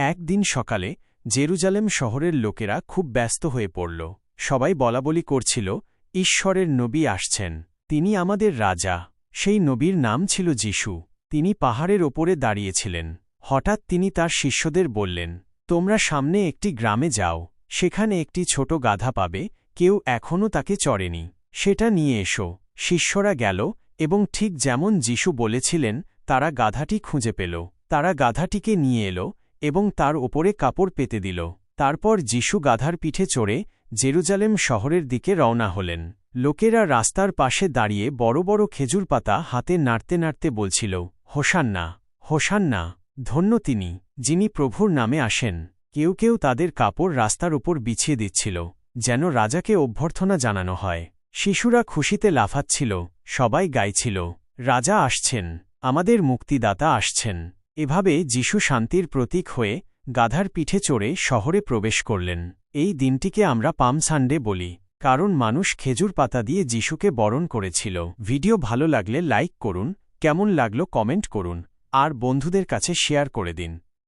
একদিন সকালে জেরুজালেম শহরের লোকেরা খুব ব্যস্ত হয়ে পড়ল। সবাই বলাবলি করছিল, ঈশ্বরের নবী আসছেন, তিনি আমাদের রাজা। সেই নবীর নাম ছিল যিশু। তিনি পাহাড়ের ওপরে দাঁড়িয়েছিলেন। হঠাৎ তিনি তার শিষ্যদের বললেন, তোমরা সামনে একটি গ্রামে যাও, সেখানে একটি ছোট গাধা পাবে, কেউ এখনও তাকে চড়েনি, সেটা নিয়ে এসো। শিষ্যরা গেল এবং ঠিক যেমন যিশু বলেছিলেন তারা গাধাটি খুঁজে পেল। তারা গাধাটিকে নিয়ে এলো এবং তার ওপরে কাপড় পেতে দিল। তারপর যিশু গাধার পিঠে চড়ে জেরুজালেম শহরের দিকে রওনা হলেন। লোকেরা রাস্তার পাশে দাঁড়িয়ে বড় বড় খেজুর পাতা হাতে নাড়তে নাড়তে বলছিল, হোসান্না, হোসান্না, ধন্য তিনি, যিনি প্রভুর নামে আসেন। কেউ কেউ তাদের কাপড় রাস্তার ওপর বিছিয়ে দিচ্ছিল, যেন রাজাকে অভ্যর্থনা জানানো হয়। শিশুরা খুশিতে লাফাচ্ছিল, সবাই গাইছিল, রাজা আসছেন, আমাদের মুক্তিদাতা আসছেন। এভাবে যিশু শান্তির প্রতীক হয়ে গাধার পিঠে চড়ে শহরে প্রবেশ করলেন। এই দিনটিকে আমরা পাম সানডে বলি, কারণ মানুষ খেজুর পাতা দিয়ে যিশুকে বরণ করেছিল। ভিডিও ভালো লাগলে লাইক করুন, কেমন লাগলো কমেন্ট করুন, আর বন্ধুদের কাছে শেয়ার করে দিন।